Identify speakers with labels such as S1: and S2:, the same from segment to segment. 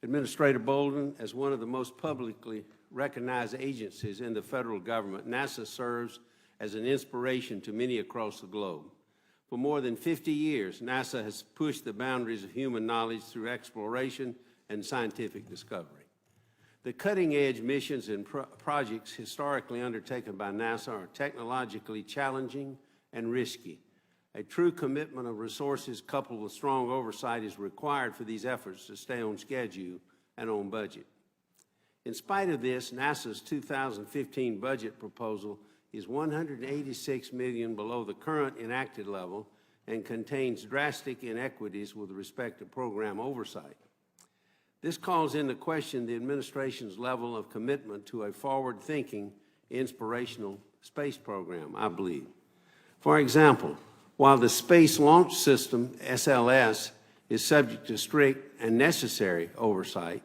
S1: Administrator Bolden, as one of the most publicly recognized agencies in the federal government, NASA serves as an inspiration to many across the globe. For more than 50 years, NASA has pushed the boundaries of human knowledge through exploration and scientific discovery. The cutting-edge missions and projects historically undertaken by NASA are technologically challenging and risky. A true commitment of resources coupled with strong oversight is required for these efforts to stay on schedule and on budget. In spite of this, NASA's 2015 budget proposal is $186 million below the current enacted level and contains drastic inequities with respect to program oversight. This calls into question the administration's level of commitment to a forward-thinking, inspirational space program, I believe. For example, while the Space Launch System, SLS, is subject to strict and necessary oversight,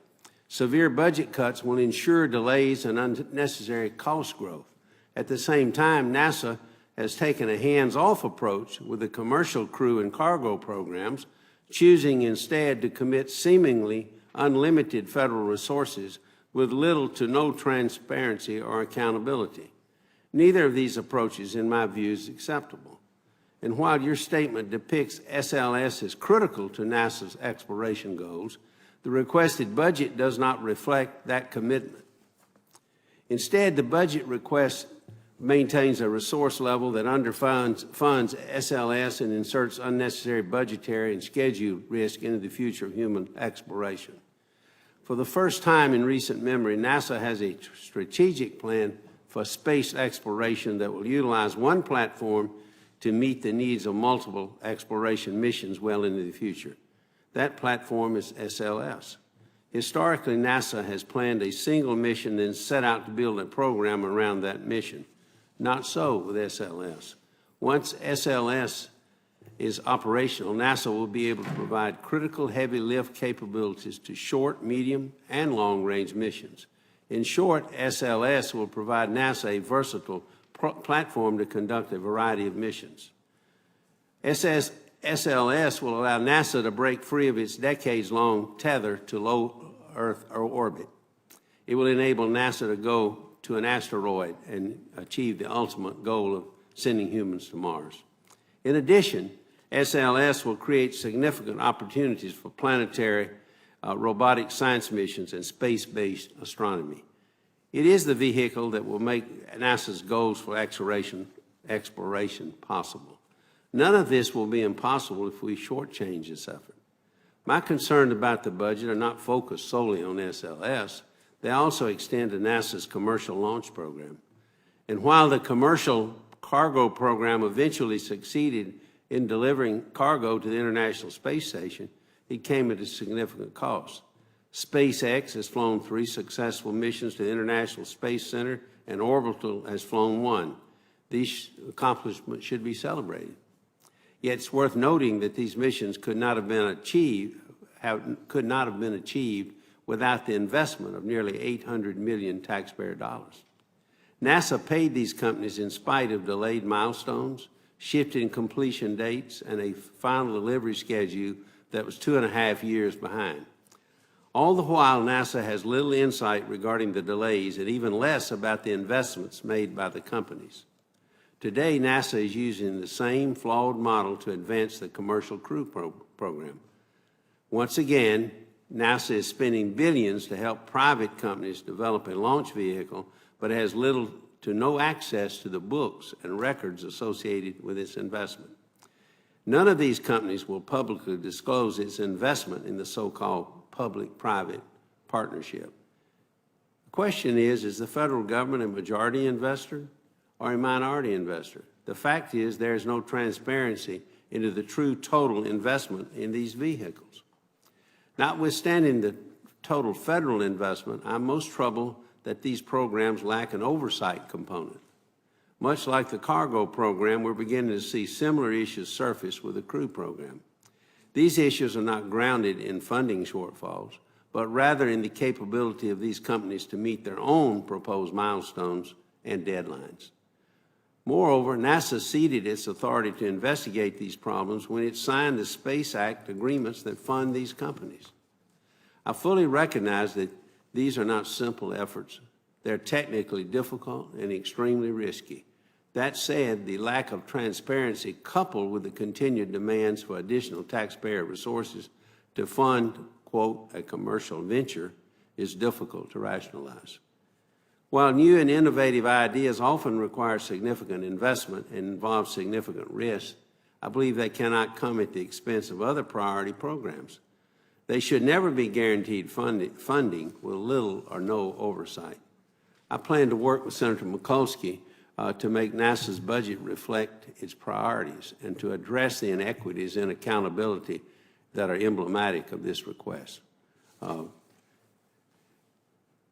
S1: severe budget cuts will ensure delays and unnecessary cost growth. At the same time, NASA has taken a hands-off approach with the commercial crew and cargo programs, choosing instead to commit seemingly unlimited federal resources with little to no transparency or accountability. Neither of these approaches, in my view, is acceptable. And while your statement depicts SLS as critical to NASA's exploration goals, the requested budget does not reflect that commitment. Instead, the budget request maintains a resource level that funds SLS and inserts unnecessary budgetary and schedule risk into the future of human exploration. For the first time in recent memory, NASA has a strategic plan for space exploration that will utilize one platform to meet the needs of multiple exploration missions well into the future. That platform is SLS. Historically, NASA has planned a single mission and set out to build a program around that mission. Not so with SLS. Once SLS is operational, NASA will be able to provide critical heavy lift capabilities to short, medium, and long-range missions. In short, SLS will provide NASA a versatile platform to conduct a variety of missions. SLS will allow NASA to break free of its decades-long tether to low Earth orbit. It will enable NASA to go to an asteroid and achieve the ultimate goal of sending humans to Mars. In addition, SLS will create significant opportunities for planetary robotic science missions and space-based astronomy. It is the vehicle that will make NASA's goals for exploration possible. None of this will be impossible if we shortchange this effort. My concerns about the budget are not focused solely on SLS. They also extend to NASA's commercial launch program. And while the commercial cargo program eventually succeeded in delivering cargo to the International Space Station, it came at a significant cost. SpaceX has flown 3 successful missions to the International Space Center, and Orbital has flown 1. These accomplishments should be celebrated. Yet it's worth noting that these missions could not have been achieved without the investment of nearly $800 million taxpayer dollars. NASA paid these companies in spite of delayed milestones, shifting completion dates, and a final delivery schedule that was 2.5 years behind. All the while, NASA has little insight regarding the delays and even less about the investments made by the companies. Today, NASA is using the same flawed model to advance the commercial crew program. Once again, NASA is spending billions to help private companies develop a launch vehicle, but has little to no access to the books and records associated with its investment. None of these companies will publicly disclose its investment in the so-called public-private partnership. The question is the federal government a majority investor or a minority investor? The fact is there is no transparency into the true total investment in these vehicles. Notwithstanding the total federal investment, I'm most troubled that these programs lack an oversight component. Much like the cargo program, we're beginning to see similar issues surface with the crew program. These issues are not grounded in funding shortfalls, but rather in the capability of these companies to meet their own proposed milestones and deadlines. Moreover, NASA ceded its authority to investigate these problems when it signed the Space Act agreements that fund these companies. I fully recognize that these are not simple efforts. They're technically difficult and extremely risky. That said, the lack of transparency coupled with the continued demands for additional taxpayer resources to fund, quote, a commercial venture is difficult to rationalize. While new and innovative ideas often require significant investment and involve significant risk, I believe they cannot come at the expense of other priority programs. They should never be guaranteed funding with little or no oversight. I plan to work with Senator Mikulski to make NASA's budget reflect its priorities and to address the inequities and accountability that are emblematic of this request.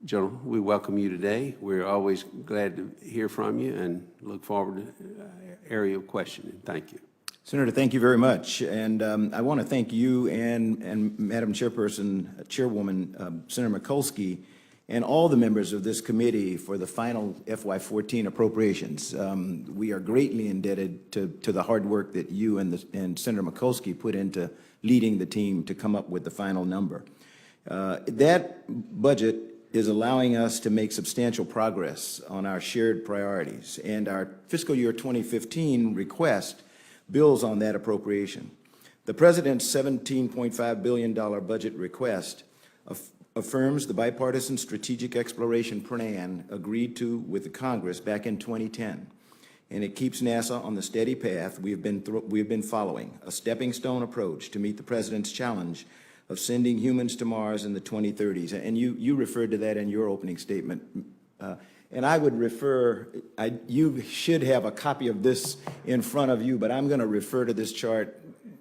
S1: General, we welcome you today. We're always glad to hear from you and look forward to area of questioning. Thank you.
S2: Senator, thank you very much. And I want to thank you and Madam Chairperson, Chairwoman Senator Mikulski, and all the members of this committee for the final FY14 appropriations. We are greatly indebted to the hard work that you and Senator Mikulski put into leading the team to come up with the final number. That budget is allowing us to make substantial progress on our shared priorities, and our fiscal year 2015 request builds on that appropriation. The President's $17.5 billion budget request affirms the bipartisan strategic exploration plan agreed to with the Congress back in 2010, and it keeps NASA on the steady path we've been following, a stepping stone approach to meet the President's challenge of sending humans to Mars in the 2030s. And you referred to that in your opening statement. And I would refer, you should have a copy of this in front of you, but I'm going to refer to this chart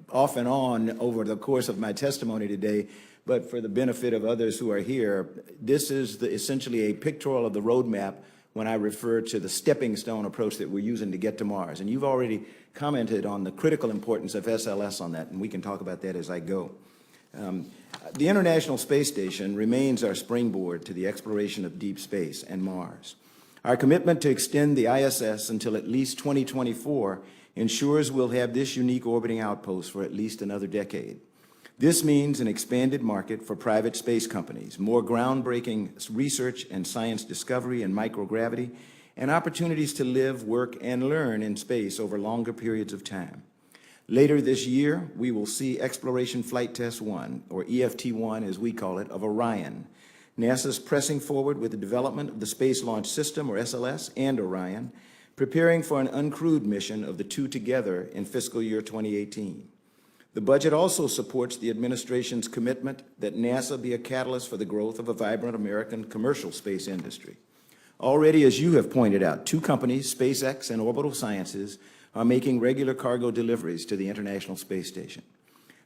S2: off and on over the course of my testimony today. But for the benefit of others who are here, this is essentially a pictorial of the roadmap when I refer to the stepping stone approach that we're using to get to Mars. And you've already commented on the critical importance of SLS on that, and we can talk about that as I go. The International Space Station remains our springboard to the exploration of deep space and Mars. Our commitment to extend the ISS until at least 2024 ensures we'll have this unique orbiting outpost for at least another decade. This means an expanded market for private space companies, more groundbreaking research and science discovery in microgravity, and opportunities to live, work, and learn in space over longer periods of time. Later this year, we will see Exploration Flight Test 1, or EFT-1 as we call it, of Orion. NASA's pressing forward with the development of the Space Launch System, or SLS, and Orion, preparing for an uncrewed mission of the two together in fiscal year 2018. The budget also supports the administration's commitment that NASA be a catalyst for the growth of a vibrant American commercial space industry. Already, as you have pointed out, two companies, SpaceX and Orbital Sciences, are making regular cargo deliveries to the International Space Station.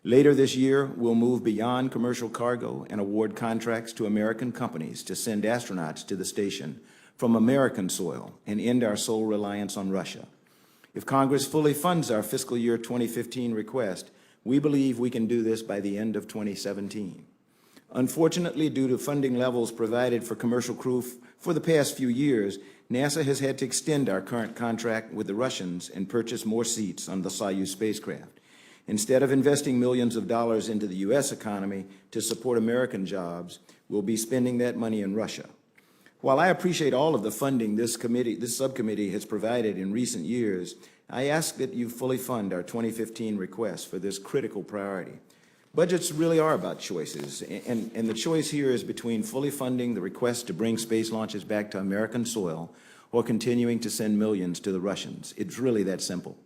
S2: Later this year, we'll move beyond commercial cargo and award contracts to American companies to send astronauts to the station from American soil and end our sole reliance on Russia. If Congress fully funds our fiscal year 2015 request, we believe we can do this by the end of 2017. Unfortunately, due to funding levels provided for commercial crew for the past few years, NASA has had to extend our current contract with the Russians and purchase more seats on the Soyuz spacecraft. Instead of investing millions of dollars into the U.S. economy to support American jobs, we'll be spending that money in Russia. While I appreciate all of the funding this subcommittee has provided in recent years, I ask that you fully fund our 2015 request for this critical priority. Budgets really are about choices, and the choice here is between fully funding the request to bring space launches back to American soil or continuing to send millions to the Russians. It's really that simple.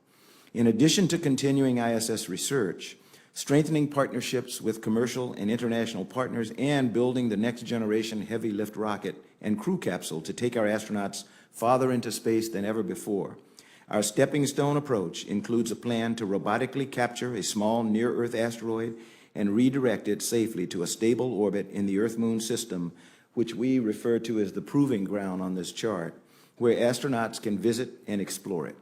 S2: In addition to continuing ISS research, strengthening partnerships with commercial and international partners, and building the next generation heavy lift rocket and crew capsule to take our astronauts farther into space than ever before, our stepping stone approach includes a plan to robotically capture a small near-Earth asteroid and redirect it safely to a stable orbit in the Earth-Moon system, which we refer to as the proving ground on this chart, where astronauts can visit and explore it.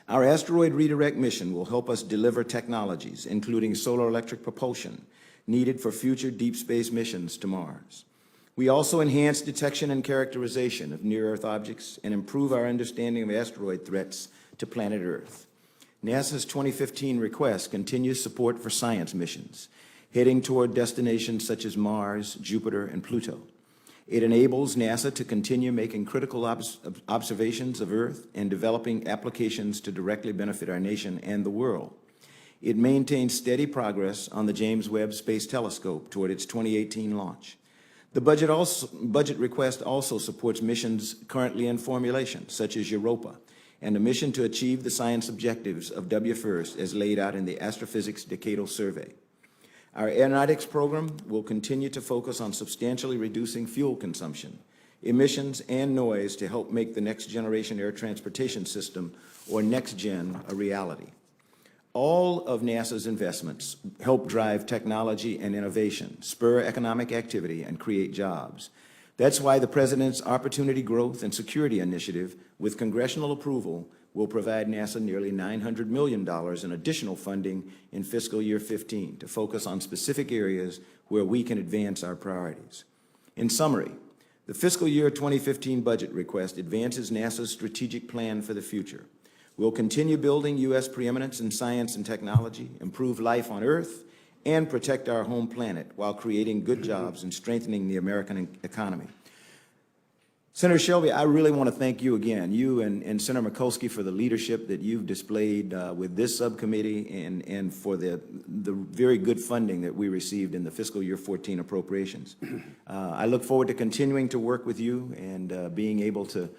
S2: Our asteroid redirect mission will help us deliver technologies, including solar electric propulsion, needed for future deep space missions to Mars. We also enhance detection and characterization of near-Earth objects and improve our understanding of asteroid threats to planet Earth. NASA's 2015 request continues support for science missions, heading toward destinations such as Mars, Jupiter, and Pluto. It enables NASA to continue making critical observations of Earth and developing applications to directly benefit our nation and the world. It maintains steady progress on the James Webb Space Telescope toward its 2018 launch. The budget request also supports missions currently in formulation, such as Europa, and a mission to achieve the science objectives of WFIRST as laid out in the Astrophysics Decadal Survey. Our aeronautics program will continue to focus on substantially reducing fuel consumption, emissions, and noise to help make the next generation air transportation system, or NextGen, a reality. All of NASA's investments help drive technology and innovation, spur economic activity, and create jobs. That's why the President's Opportunity Growth and Security Initiative, with congressional approval, will provide NASA nearly $900 million in additional funding in fiscal year 15 to focus on specific areas where we can advance our priorities. In summary, the fiscal year 2015 budget request advances NASA's strategic plan for the future. We'll continue building U.S. preeminence in science and technology, improve life on Earth, and protect our home planet while creating good jobs and strengthening the American economy. Senator Shelby, I really want to thank you again, you and Senator Mikulski, for the leadership that you've displayed with this subcommittee and for the very good funding that we received in the fiscal year 14 appropriations. I look forward to continuing to work with you and being able to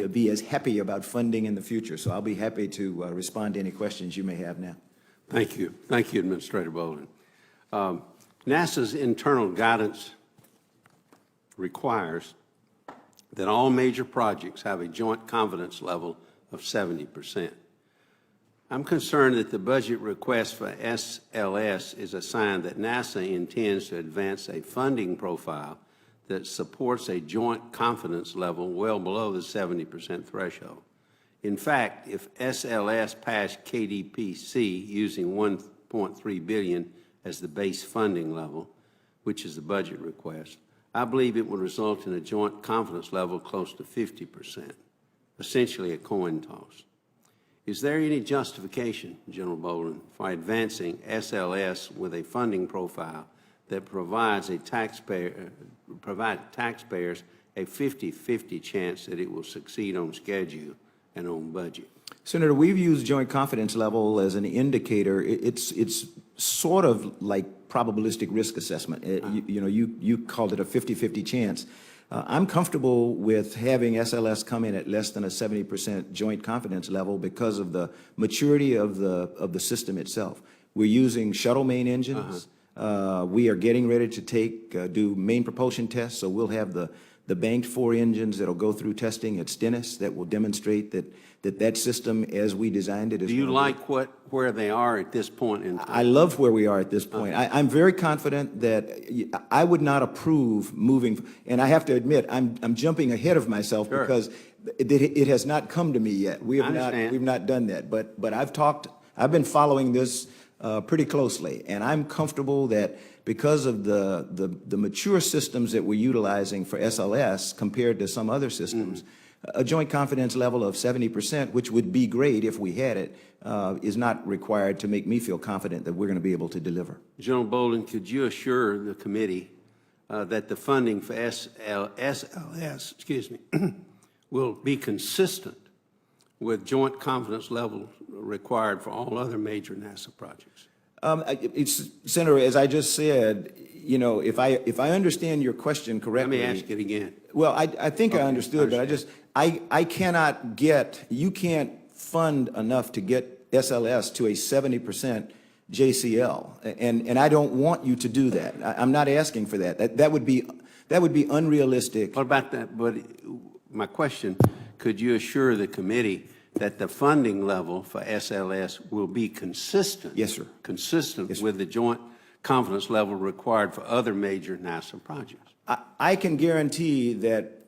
S2: be as happy about funding in the future. So I'll be happy to respond to any questions you may have now.
S1: Thank you. Thank you, Administrator Bolden. NASA's internal guidance requires that all major projects have a joint confidence level of 70%. I'm concerned that the budget request for SLS is a sign that NASA intends to advance a funding profile that supports a joint confidence level well below the 70% threshold. In fact, if SLS passed KDPC using $1.3 billion as the base funding level, which is the budget request, I believe it would result in a joint confidence level close to 50%, essentially a coin toss. Is there any justification, General Bolden, for advancing SLS with a funding profile that provides taxpayers a 50-50 chance that it will succeed on schedule and on budget?
S2: Senator, we've used joint confidence level as an indicator. It's sort of like probabilistic risk assessment. You called it a 50-50 chance. I'm comfortable with having SLS come in at less than a 70% joint confidence level because of the maturity of the system itself. We're using shuttle main engines. We are getting ready to do main propulsion tests, so we'll have the banked 4 engines that'll go through testing at Stennis that will demonstrate that system as we designed it.
S1: Do you like where they are at this point in time?
S2: I love where we are at this point. I'm very confident that I would not approve moving, and I have to admit, I'm jumping ahead of myself because it has not come to me yet. We've not done that, but I've been following this pretty closely, and I'm comfortable that because of the mature systems that we're utilizing for SLS compared to some other systems, a joint confidence level of 70%, which would be great if we had it, is not required to make me feel confident that we're going to be able to deliver.
S1: General Bolden, could you assure the committee that the funding for SLS, will be consistent with joint confidence level required for all other major NASA projects?
S2: Senator, as I just said, if I understand your question correctly.
S1: Let me ask it again.
S2: Well, I think I understood, but I cannot you can't fund enough to get SLS to a 70% JCL, and I don't want you to do that. I'm not asking for that. That would be unrealistic.
S1: What about that? But my question, could you assure the committee that the funding level for SLS will be consistent?
S2: Yes, sir.
S1: Consistent
S2: Yes, sir.
S1: with the joint confidence level required for other major NASA projects?
S2: I can guarantee that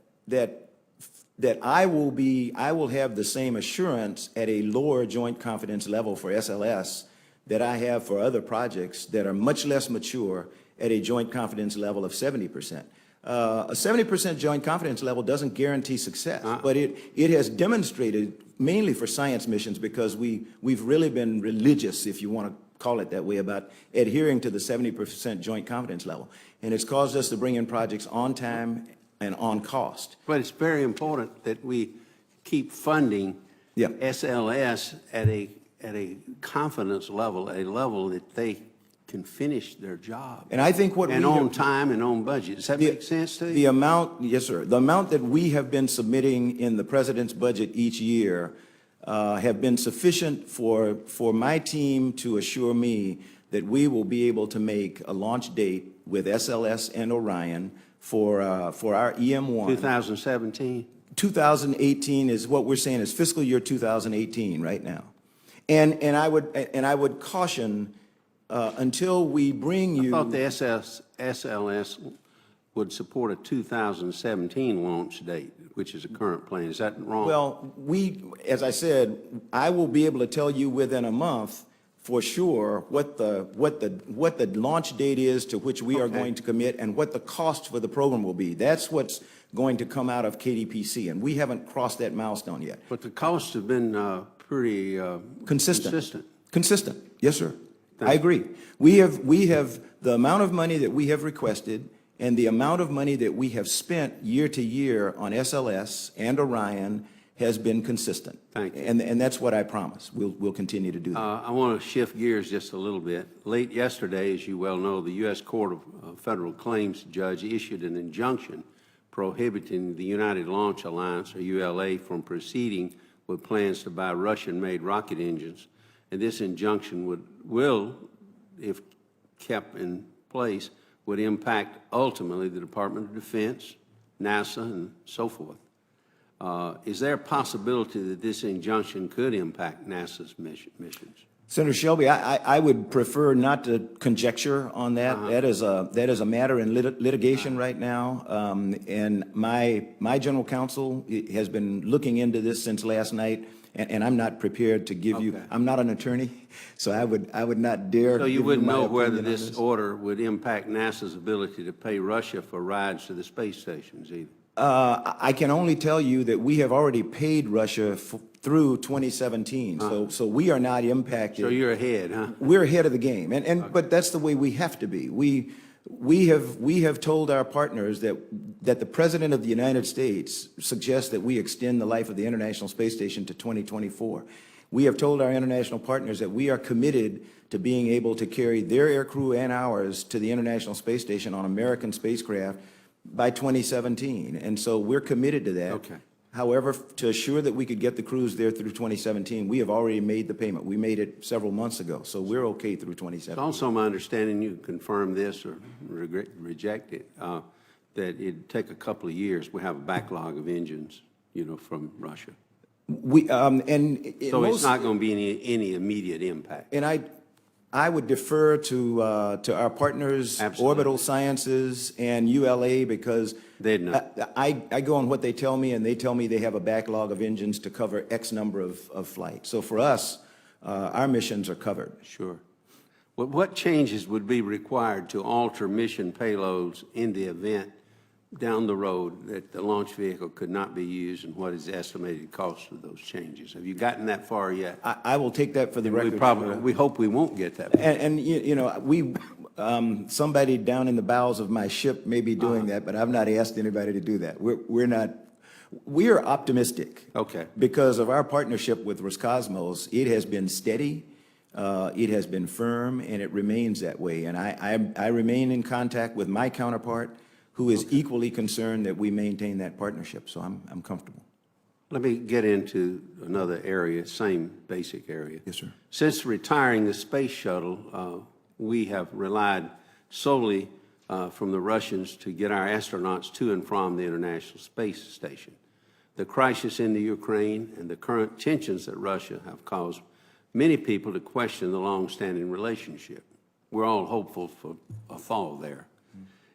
S2: I will have the same assurance at a lower joint confidence level for SLS that I have for other projects that are much less mature at a joint confidence level of 70%. A 70% joint confidence level doesn't guarantee success, but it has demonstrated, mainly for science missions, because we've really been religious, if you want to call it that way, about adhering to the 70% joint confidence level. And it's caused us to bring in projects on time and on cost.
S1: But it's very important that we keep funding
S2: Yeah.
S1: SLS at a confidence level, a level that they can finish their job.
S2: And I think what
S1: And
S2: we
S1: on
S2: have-
S1: time and on budget. Does that make sense to you?
S2: The amount, yes, sir. The amount that we have been submitting in the president's budget each year have been sufficient for my team to assure me that we will be able to make a launch date with SLS and Orion for our EM1.
S1: 2017?
S2: 2018 is what we're saying is fiscal year 2018 right now. And I would caution, until we bring you.
S1: I thought the SLS would support a 2017 launch date, which is a current plan. Is that wrong?
S2: Well, as I said, I will be able to tell you within a month for sure what the launch date is to which we are going to commit and what the cost for the program will be. That's what's going to come out of KDPC, and we haven't crossed that milestone yet.
S1: But the costs have been pretty consistent.
S2: Consistent, yes, sir. I agree. We have the amount of money that we have requested and the amount of money that we have spent year to year on SLS and Orion has been consistent.
S1: Thank you.
S2: And that's what I promise. We'll continue to do that.
S1: I want to shift gears just a little bit. Late yesterday, as you well know, the U.S. Court of Federal Claims judge issued an injunction prohibiting the United Launch Alliance, or ULA, from proceeding with plans to buy Russian-made rocket engines. And this injunction will, if kept in place, would impact ultimately the Department of Defense, NASA, and so forth. Is there a possibility that this injunction could impact NASA's missions?
S2: Senator Shelby, I would prefer not to conjecture on that. That is a matter in litigation right now. And my general counsel has been looking into this since last night, and I'm not prepared to give you. I'm not an attorney, so I would not dare.
S1: So you
S2: give
S1: wouldn't
S2: my
S1: know whether
S2: opinion on
S1: this order would impact NASA's ability to pay Russia for rides to the space stations either.
S2: I can only tell you that we have already paid Russia through 2017, so we are not impacted.
S1: So you're ahead, huh?
S2: We're ahead of the game, but that's the way we have to be. We have told our partners that the President of the United States suggests that we extend the life of the International Space Station to 2024. We have told our international partners that we are committed to being able to carry their aircrew and ours to the International Space Station on American spacecraft by 2017, and so we're committed to that.
S1: Okay.
S2: However, to assure that we could get the crews there through 2017, we have already made the payment. We made it several months ago, so we're okay through 2017.
S1: It's also my understanding, you can confirm this or reject it, that it'd take a couple of years. We have a backlog of engines, from Russia. So it's not going to be any immediate impact.
S2: And I would defer to our partners,
S1: Absolutely.
S2: Orbital Sciences and ULA, because
S1: They'd know.
S2: I go on what they tell me, and they tell me they have a backlog of engines to cover X number of flights. So for us, our missions are covered.
S1: Sure. What changes would be required to alter mission payloads in the event down the road that the launch vehicle could not be used, and what is the estimated cost of those changes? Have you gotten that far yet?
S2: I will take that for the record.
S1: We hope we won't get that far.
S2: And somebody down in the bowels of my ship may be doing that, but I've not asked anybody to do that. We are optimistic.
S1: Okay.
S2: Because of our partnership with Roscosmos. It has been steady, it has been firm, and it remains that way. And I remain in contact with my counterpart, who is equally concerned that we maintain that partnership, so I'm comfortable.
S1: Let me get into another area, same basic area.
S2: Yes, sir.
S1: Since retiring the space shuttle, we have relied solely from the Russians to get our astronauts to and from the International Space Station. The crisis in the Ukraine and the current tensions at Russia have caused many people to question the long-standing relationship. We're all hopeful for a thaw there.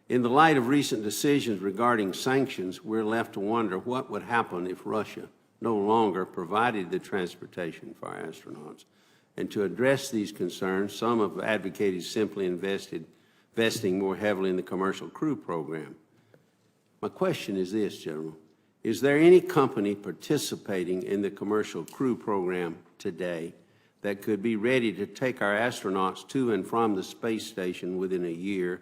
S1: In the light of recent decisions regarding sanctions, we're left to wonder what would happen if Russia no longer provided the transportation for our astronauts. And to address these concerns, some have advocated simply investing more heavily in the commercial crew program. My question is this, General. Is there any company participating in the commercial crew program today that could be ready to take our astronauts to and from the space station within a year?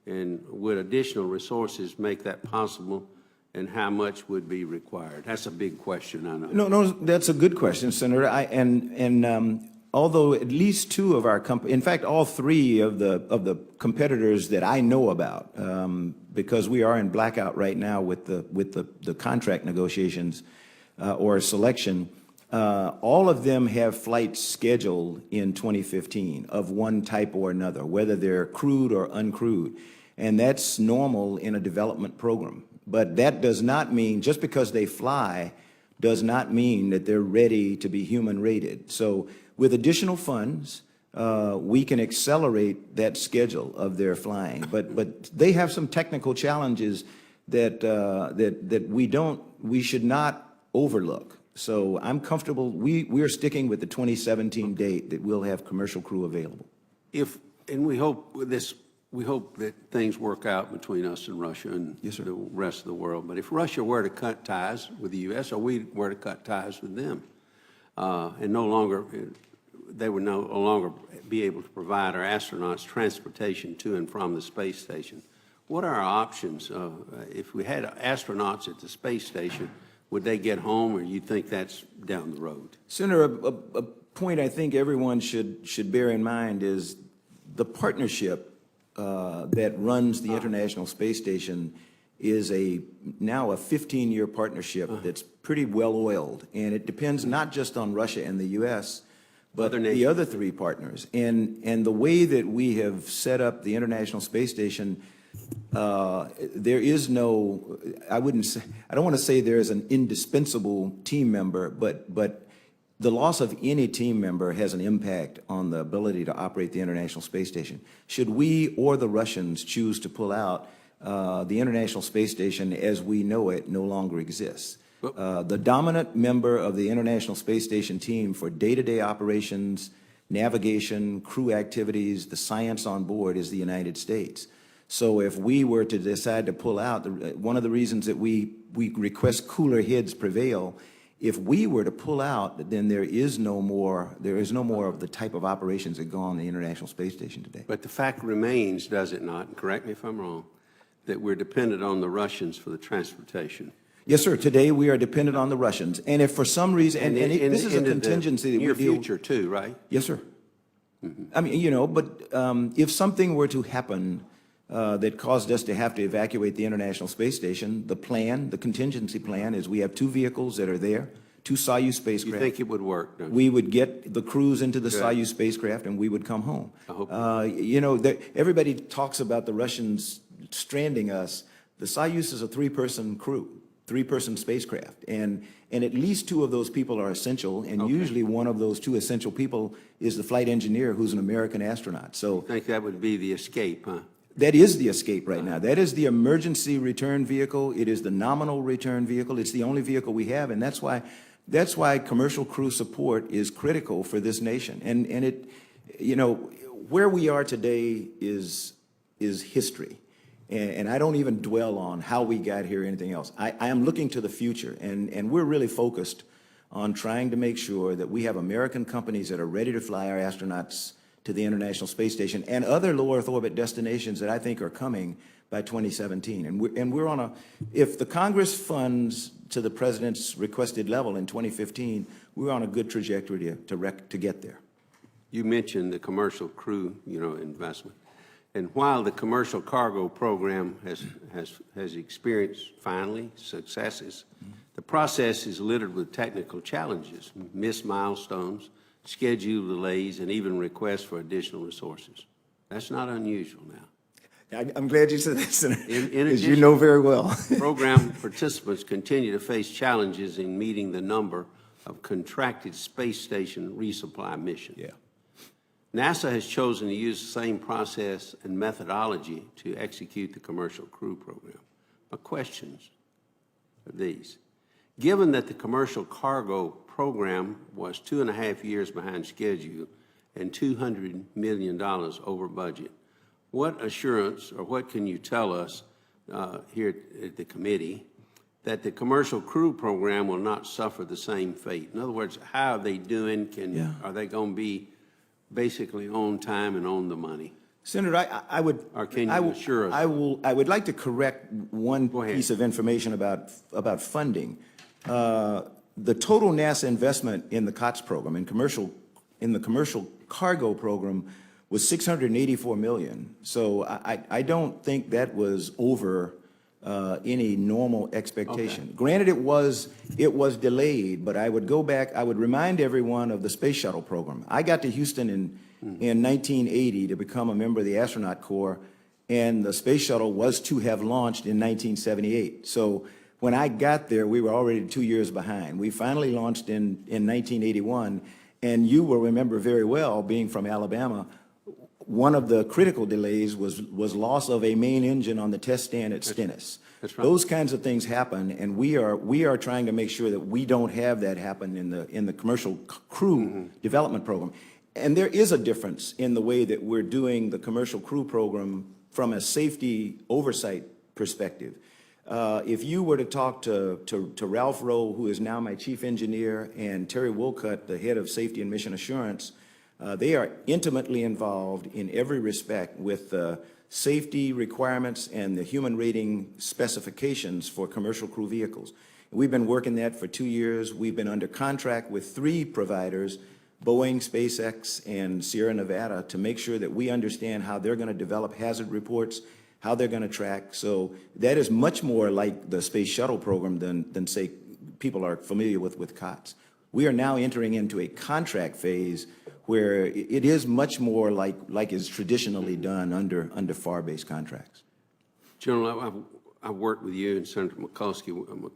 S1: And would additional resources make that possible? And how much would be required? That's a big question, I know.
S2: No, that's a good question, Senator. Although at least two of our in fact, all three of the competitors that I know about, because we are in blackout right now with the contract negotiations or selection, all of them have flights scheduled in 2015 of one type or another, whether they're crewed or uncrewed, and that's normal in a development program. But that does not mean, just because they fly, does not mean that they're ready to be human rated. So with additional funds, we can accelerate that schedule of their flying. But they have some technical challenges that we should not overlook. So I'm comfortable. We are sticking with the 2017 date that we'll have commercial crew available.
S1: And we hope that things work out between us and Russia and the rest of the world. But if Russia were to cut ties with the U.S. or we were to cut ties with them, and they would no longer be able to provide our astronauts transportation to and from the space station, what are our options? If we had astronauts at the space station, would they get home, or you think that's down the road?
S2: Senator, a point I think everyone should bear in mind is the partnership that runs the International Space Station is now a 15-year partnership that's pretty well-oiled, and it depends not just on Russia and the U.S., but the other three partners. And the way that we have set up the International Space Station, there is no, I don't want to say there is an indispensable team member, but the loss of any team member has an impact on the ability to operate the International Space Station. Should we or the Russians choose to pull out, the International Space Station as we know it no longer exists. The dominant member of the International Space Station team for day-to-day operations, navigation, crew activities, the science on board is the United States. So if we were to decide to pull out, one of the reasons that we request cooler heads prevail, if we were to pull out, then there is no more of the type of operations that go on the International Space Station today.
S1: But the fact remains, does it not, and correct me if I'm wrong, that we're dependent on the Russians for the transportation?
S2: Yes, sir. Today we are dependent on the Russians. And if for some reason, this is a contingency that we deal.
S1: Near future too, right?
S2: Yes, sir. I mean, but if something were to happen that caused us to have to evacuate the International Space Station, the contingency plan is we have two vehicles that are there, two Soyuz spacecraft.
S1: You think it would work, don't you?
S2: We would get the crews into the Soyuz spacecraft and we would come home.
S1: I hope
S2: everybody talks about the Russians stranding us. The Soyuz is a three-person crew, three-person spacecraft, and at least two of those people are essential, and usually one of those two essential people is the flight engineer who's an American astronaut. So
S1: I think that would be the escape, huh?
S2: That is the escape right now. That is the emergency return vehicle. It is the nominal return vehicle. It's the only vehicle we have, and that's why commercial crew support is critical for this nation. And it, where we are today is history. And I don't even dwell on how we got here or anything else. I am looking to the future, and we're really focused on trying to make sure that we have American companies that are ready to fly our astronauts to the International Space Station and other low Earth orbit destinations that I think are coming by 2017. And we're on if the Congress funds to the President's requested level in 2015, we're on a good trajectory to get there.
S1: You mentioned the commercial crew, investment. And while the commercial cargo program has experienced, finally, successes, the process is littered with technical challenges, missed milestones, schedule delays, and even requests for additional resources. That's not unusual now.
S2: I'm glad you said that, Senator,
S1: because
S2: you know very well.
S1: Program participants continue to face challenges in meeting the number of contracted space station resupply missions.
S2: Yeah.
S1: NASA has chosen to use the same process and methodology to execute the commercial crew program. My questions are these. Given that the commercial cargo program was 2.5 years behind schedule and $200 million over budget, what assurance or what can you tell us here at the committee that the commercial crew program will not suffer the same fate? In other words, how are they doing? Are they going to be basically on time and on the money?
S2: Senator, I would.
S1: Or can you assure us?
S2: I would like to correct one piece of information about funding. The total NASA investment in the COTS program, in the commercial cargo program, was $684 million. So I don't think that was over any normal expectation.
S1: Okay.
S2: Granted, it was delayed, but I would go back, I would remind everyone of the Space Shuttle program. I got to Houston in 1980 to become a member of the Astronaut Corps, and the Space Shuttle was to have launched in 1978. So when I got there, we were already 2 years behind. We finally launched in 1981, and you will remember very well, being from Alabama, one of the critical delays was loss of a main engine on the test stand at Stennis.
S1: That's right.
S2: Those kinds of things happen, and we are trying to make sure that we don't have that happen in the commercial crew development program. And there is a difference in the way that we're doing the commercial crew program from a safety oversight perspective. If you were to talk to Ralph Rowe, who is now my chief engineer, and Terry Wolcott, the head of safety and mission assurance, they are intimately involved in every respect with the safety requirements and the human rating specifications for commercial crew vehicles. We've been working that for 2 years. We've been under contract with 3 providers, Boeing, SpaceX, and Sierra Nevada, to make sure that we understand how they're going to develop hazard reports, how they're going to track. So that is much more like the Space Shuttle program than say, people are familiar with COTS. We are now entering into a contract phase where it is much more like is traditionally done under FAR-based contracts.
S1: General, I've worked with you and Senator Mikulski.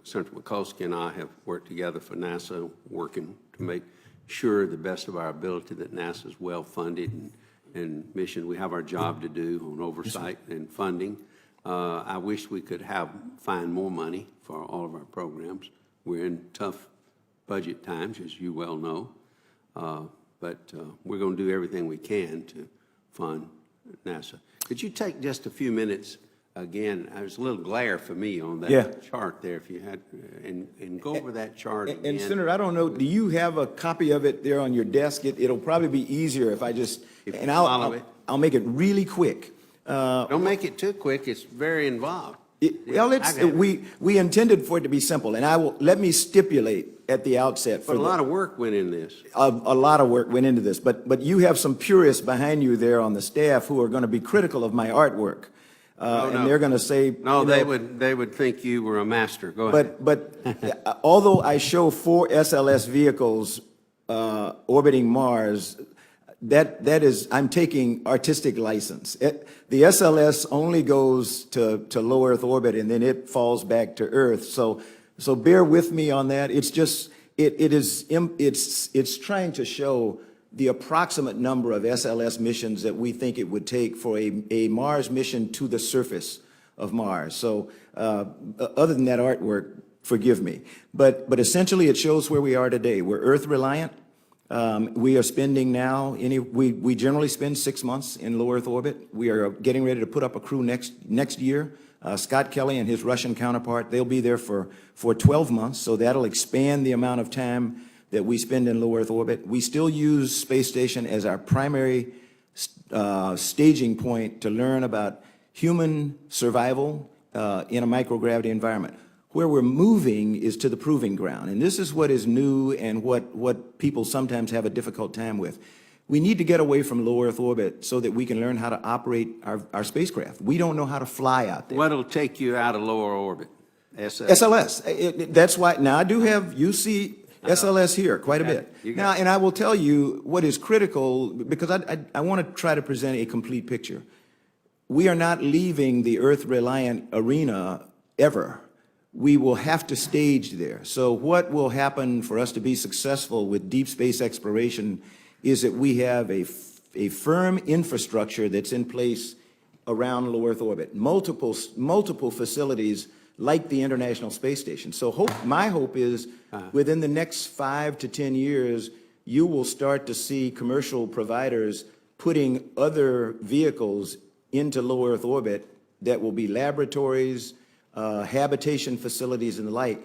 S1: Senator Mikulski and I have worked together for NASA, working to make sure, the best of our ability, that NASA is well-funded and mission. We have our job to do on oversight and funding. I wish we could find more money for all of our programs. We're in tough budget times, as you well know. But we're going to do everything we can to fund NASA. Could you take just a few minutes again? There's a little glare for me on that chart there, if you had, and go over that chart again.
S2: And Senator, I don't know, do you have a copy of it there on your desk? It'll probably be easier if I just, and I'll make it really quick.
S1: Don't make it too quick. It's very involved.
S2: We intended for it to be simple, and let me stipulate at the outset.
S1: But a lot of work went in this.
S2: A lot of work went into this, but you have some purists behind you there on the staff who are going to be critical of my artwork, and they're going to say,
S1: no, they would think you were a master. Go ahead.
S2: But although I show 4 SLS vehicles orbiting Mars, that is, I'm taking artistic license. The SLS only goes to low Earth orbit, and then it falls back to Earth. So bear with me on that. It's just, it's trying to show the approximate number of SLS missions that we think it would take for a Mars mission to the surface of Mars. So other than that artwork, forgive me. But essentially it shows where we are today. We're Earth reliant. We are spending now, we generally spend 6 months in low Earth orbit. We are getting ready to put up a crew next year. Scott Kelly and his Russian counterpart, they'll be there for 12 months, so that'll expand the amount of time that we spend in low Earth orbit. We still use space station as our primary staging point to learn about human survival in a microgravity environment. Where we're moving is to the proving ground, and this is what is new and what people sometimes have a difficult time with. We need to get away from low Earth orbit so that we can learn how to operate our spacecraft. We don't know how to fly out there.
S1: What'll take you out of lower orbit?
S2: SLS. That's why, now I do have, you see SLS here quite a bit. Now, and I will tell you what is critical, because I want to try to present a complete picture. We are not leaving the Earth-reliant arena ever. We will have to stage there. So what will happen for us to be successful with deep space exploration is that we have a firm infrastructure that's in place around low Earth orbit, multiple facilities like the International Space Station. So my hope is within the next 5 to 10 years, you will start to see commercial providers putting other vehicles into low Earth orbit that will be laboratories, habitation facilities and the like,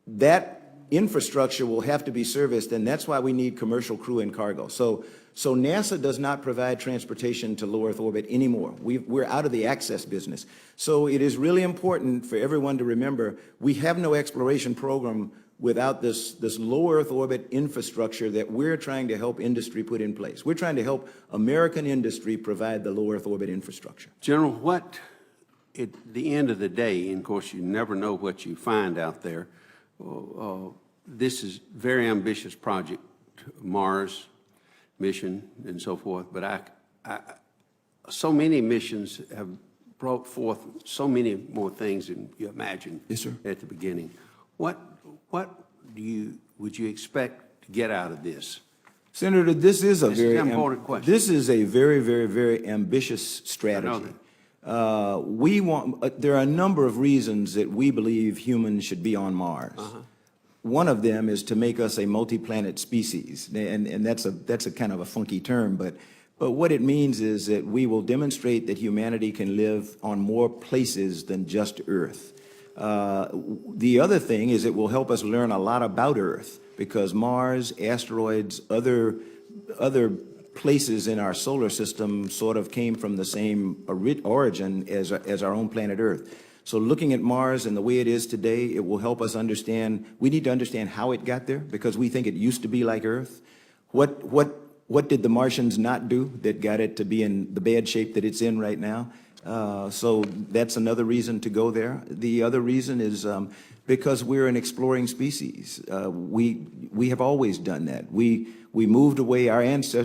S2: that infrastructure will have to be serviced, and that's why we need commercial crew and cargo. So NASA does not provide transportation to low Earth orbit anymore. We're out of the access business. So it is really important for everyone to remember, we have no exploration program without this low Earth orbit infrastructure that we're trying to help industry put in place. We're trying to help American industry provide the low Earth orbit infrastructure.
S1: General, what, at the end of the day, and of course you never know what you find out there, this is very ambitious project, Mars mission and so forth, but so many missions have brought forth so many more things than you imagined.
S2: Yes, sir.
S1: At the beginning. What would you expect to get out of this?
S2: Senator, this is a very
S1: important question.
S2: This is a very, very, very ambitious strategy. We want. There are a number of reasons that we believe humans should be on Mars. One of them is to make us a multi-planet species, and that's a kind of a funky term, but what it means is that we will demonstrate that humanity can live on more places than just Earth. The other thing is it will help us learn a lot about Earth, because Mars, asteroids, other places in our solar system sort of came from the same origin as our own planet Earth. So looking at Mars and the way it is today, it will help us understand. We need to understand how it got there, because we think it used to be like Earth. What did the Martians not do that got it to be in the bad shape that it's in right now? So that's another reason to go there. The other reason is because we're an exploring species. We have always done that. We moved away,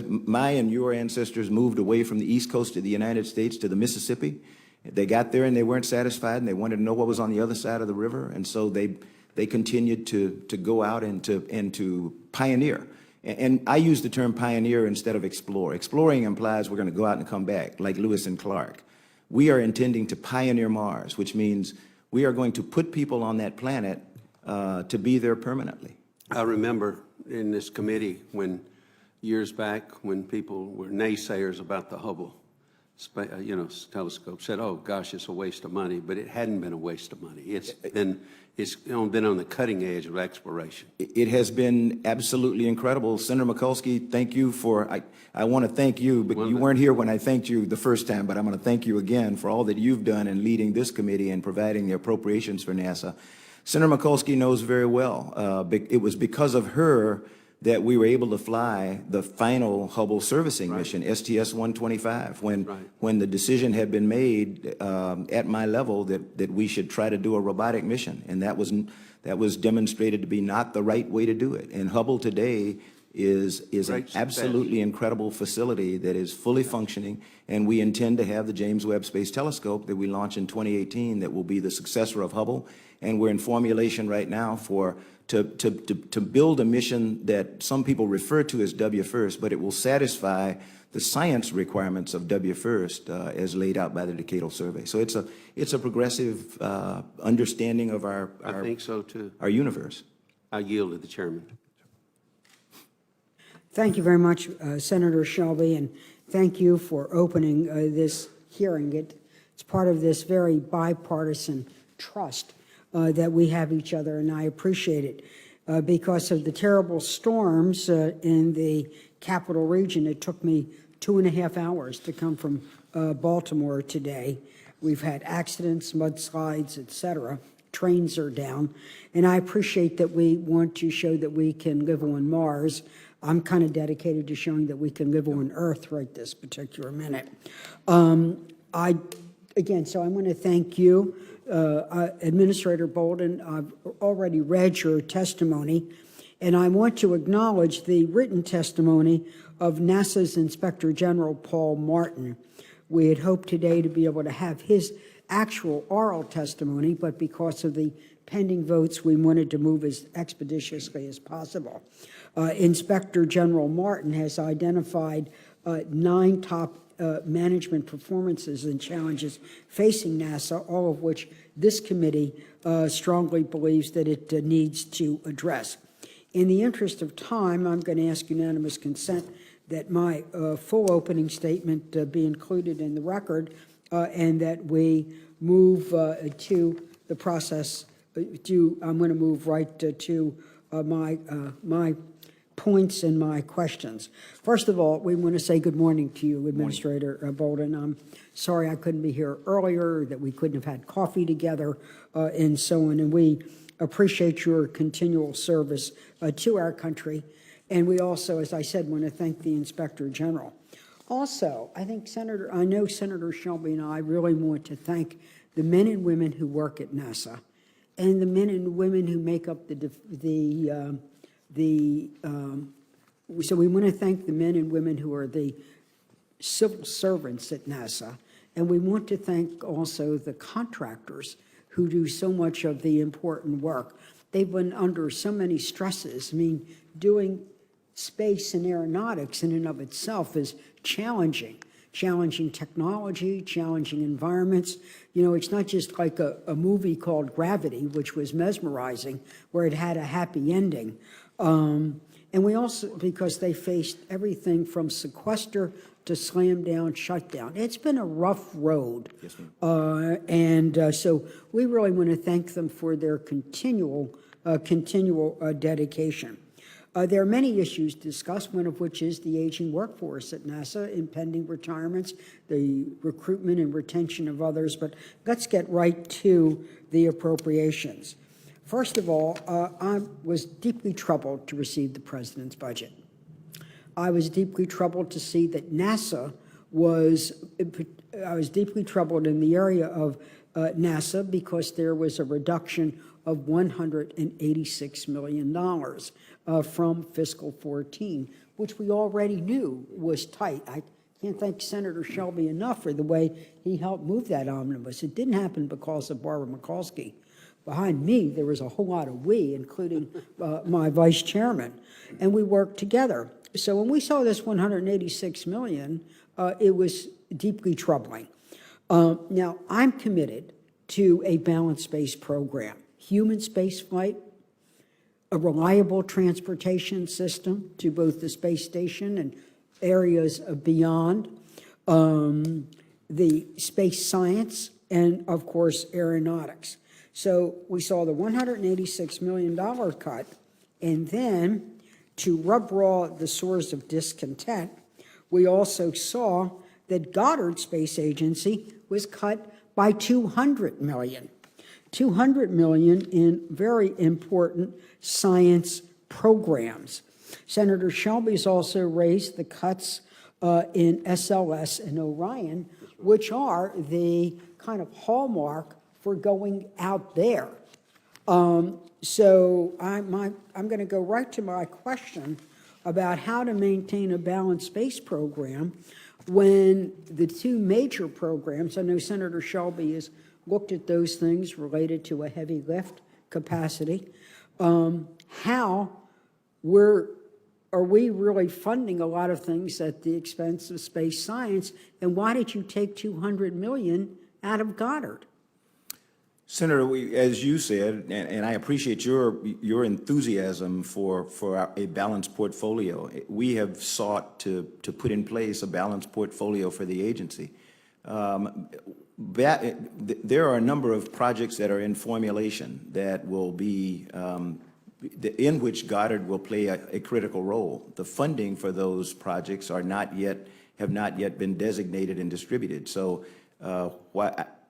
S2: my and your ancestors moved away from the east coast of the United States to the Mississippi. They got there and they weren't satisfied, and they wanted to know what was on the other side of the river, and so they continued to go out and to pioneer. And I use the term pioneer instead of explore. Exploring implies we're going to go out and come back, like Lewis and Clark. We are intending to pioneer Mars, which means we are going to put people on that planet to be there permanently. I
S1: remember in this committee years back when people were naysayers about the Hubble telescope, said, "Oh gosh, it's a waste of money," but it hadn't been a waste of money. It's been on the cutting edge of exploration.
S2: It has been absolutely incredible. Senator Mikulski, thank you for. I want to thank you, but you weren't here when I thanked you the first time. But I'm going to thank you again for all that you've done in leading this committee and providing the appropriations for NASA. Senator Mikulski knows very well. It was because of her that we were able to fly the final Hubble servicing mission, STS-125, when the decision had been made at my level that we should try to do a robotic mission, and that was demonstrated to be not the right way to do it. And Hubble today is an absolutely incredible facility that is fully functioning, and we intend to have the James Webb Space Telescope that we launch in 2018 that will be the successor of Hubble, and we're in formulation right now to build a mission that some people refer to as WFIRST, but it will satisfy the science requirements of WFIRST as laid out by the Decadal Survey. So it's a progressive understanding of our
S1: I think so too.
S2: Our universe.
S1: I yield to the chairman.
S3: Thank you very much, Senator Shelby, and thank you for opening this hearing. It's part of this very bipartisan trust that we have each other, and I appreciate it. Because of the terrible storms in the capital region, it took me 2.5 hours to come from Baltimore today. We've had accidents, mudslides, etc. Trains are down, and I appreciate that we want to show that we can live on Mars. I'm kind of dedicated to showing that we can live on Earth right this particular minute. Again, so I want to thank you, Administrator Bolden. I've already read your testimony, and I want to acknowledge the written testimony of NASA's Inspector General Paul Martin. We had hoped today to be able to have his actual oral testimony, but because of the pending votes, we wanted to move as expeditiously as possible. Inspector General Martin has identified 9 top management performances and challenges facing NASA, all of which this committee strongly believes that it needs to address. In the interest of time, I'm going to ask unanimous consent that my full opening statement be included in the record and that we move to the process. I'm going to move right to my points and my questions. First of all, we want to say good morning to you, Administrator Bolden. I'm sorry I couldn't be here earlier, that we couldn't have had coffee together, and so on. And we appreciate your continual service to our country. And we also, as I said, want to thank the Inspector General. Also, I know Senator Shelby and I really want to thank the men and women who work at NASA and the men and women who make up so we want to thank the men and women who are the civil servants at NASA, and we want to thank also the contractors who do so much of the important work. They've been under so many stresses. I mean, doing space and aeronautics in and of itself is challenging technology, challenging environments. You know, it's not just like a movie called Gravity, which was mesmerizing, where it had a happy ending. And we also, because they faced everything from sequester to slam down, shutdown. It's been a rough road.
S2: Yes, ma'am.
S3: So we really want to thank them for their continual dedication. There are many issues discussed, one of which is the aging workforce at NASA, impending retirements, the recruitment and retention of others, but let's get right to the appropriations. First of all, I was deeply troubled to receive the President's budget. I was deeply troubled to see that NASA I was deeply troubled in the area of NASA because there was a reduction of $186 million from fiscal 14, which we already knew was tight. I can't thank Senator Shelby enough for the way he helped move that omnibus. It didn't happen because of Barbara Mikulski. Behind me, there was a whole lot of we, including my vice chairman, and we worked together. So when we saw this $186 million, it was deeply troubling. Now, I'm committed to a balanced space program, human space flight, a reliable transportation system to both the space station and areas beyond, the space science, and, of course, aeronautics. So we saw the $186 million cut, and then to rub raw the sores of discontent, we also saw that Goddard Space Agency was cut by $200 million. $200 million in very important science programs. Senator Shelby's also raised the cuts in SLS and Orion, which are the kind of hallmark for going out there. So I'm going to go right to my question about how to maintain a balanced space program when the two major programs, I know Senator Shelby has looked at those things related to a heavy lift capacity. How are we really funding a lot of things at the expense of space science? And why did you take $200 million out of Goddard?
S2: Senator, as you said, and I appreciate your enthusiasm for a balanced portfolio. We have sought to put in place a balanced portfolio for the agency. There are a number of projects that are in formulation that will be, in which Goddard will play a critical role. The funding for those projects have not yet been designated and distributed. So